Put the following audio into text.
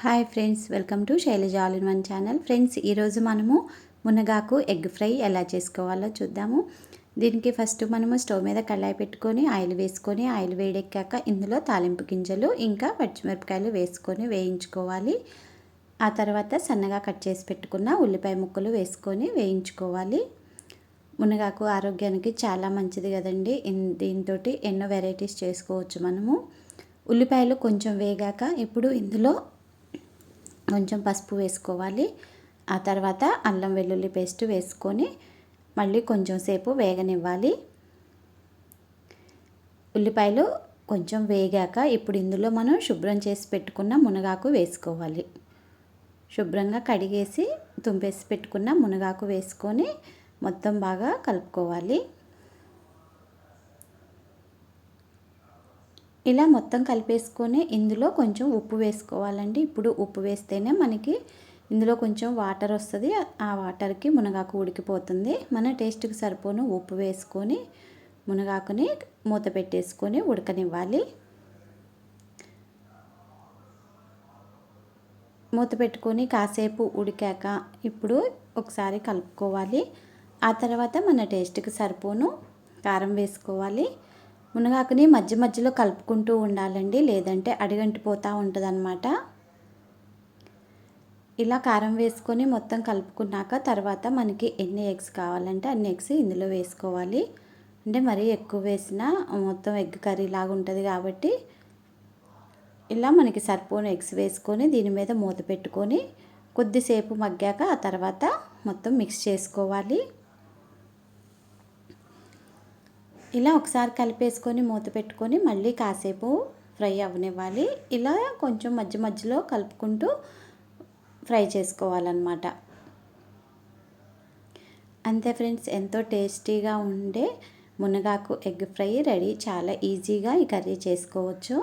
Hi friends, welcome to Shailaja all in one channel. Friends, ఈరోజు మనము మునగాకు ఎగ్ ఫ్రై ఎలా చేసుకోవాలో చూద్దాము. దీనికి ఫస్ట్ మనము స్టవ్ మీద కళాయి పెట్టుకొని ఆయిల్ వేసుకొని ఆయిల్ వేడెక్కాక ఇందులో తాలింపు గింజలు ఇంకా పచ్చిమిరపకాయలు వేసుకొని వేయించుకోవాలి. ఆ తర్వాత సన్నగా కట్ చేసి పెట్టుకున్న ఉల్లిపాయ ముక్కలు వేసుకొని వేయించుకోవాలి. మునగాకు ఆరోగ్యానికి చాలా మంచిది కదండి. దీంతో ఎన్నో వెరైటీస్ చేసుకోవచ్చు మనము. ఉల్లిపాయలు కొంచెం వేగాక ఇప్పుడు ఇందులో కొంచెం పసుపు వేసుకోవాలి. ఆ తర్వాత అల్లం వెల్లుల్లి పేస్ట్ వేసుకొని మళ్ళీ కొంచెం సేపు వేగనివ్వాలి. ఉల్లిపాయలు కొంచెం వేగాక ఇప్పుడు ఇందులో మనం శుభ్రం చేసి పెట్టుకున్న మునగాకు వేసుకోవాలి. శుభ్రంగా కడిగేసి తుంపేసి పెట్టుకున్న మునగాకు వేసుకొని మొత్తం బాగా కలుపుకోవాలి. ఇలా మొత్తం కలిపేసుకొని ఇందులో కొంచెం ఉప్పు వేసుకోవాలండి. ఇప్పుడు ఉప్పు వేస్తేనే మనకి ఇందులో కొంచెం వాటర్ వస్తుంది. ఆ వాటర్కి మునగాకు ఉడికిపోతుంది. మన టేస్ట్కి సరిపోను ఉప్పు వేసుకొని మునగాకుని మూత పెట్టేసుకొని ఉడకనివ్వాలి. మూత పెట్టుకొని కాసేపు ఉడికాక ఇప్పుడు ఒకసారి కలుపుకోవాలి. ఆ తర్వాత మన టేస్ట్కి సరిపోను కారం వేసుకోవాలి. మునగాకుని మధ్య మధ్యలో కలుపుకుంటూ ఉండాలండి, లేదంటే అడుగంటిపోతూ ఉంటుంది అన్నమాట. ఇలా కారం వేసుకొని మొత్తం కలుపుకున్నాక తర్వాత మనకి ఎన్ని ఎగ్స్ కావాలంటే అన్ని ఎగ్స్ ఇందులో వేసుకోవాలి. అంటే మరీ ఎక్కువ వేసినా మొత్తం ఎగ్ కర్రీ లాగా ఉంటుంది కాబట్టి ఇలా మనకి సరిపోను ఎగ్స్ వేసుకొని దీని మీద మూత పెట్టుకొని కొద్దిసేపు మగ్గాక ఆ తర్వాత మొత్తం మిక్స్ చేసుకోవాలి. ఇలా ఒకసారి కలిపేసుకొని మూత పెట్టుకొని మళ్ళీ కాసేపు ఫ్రై అవ్వనివ్వాలి. ఇలా కొంచెం మధ్య మధ్యలో కలుపుకుంటూ ఫ్రై చేసుకోవాలన్నమాట. అంతే ఫ్రెండ్స్, ఎంతో టేస్టీగా ఉండే మునగాకు ఎగ్ ఫ్రై రెడీ. చాలా ఈజీగా ఈ కర్రీ చేసుకోవచ్చు.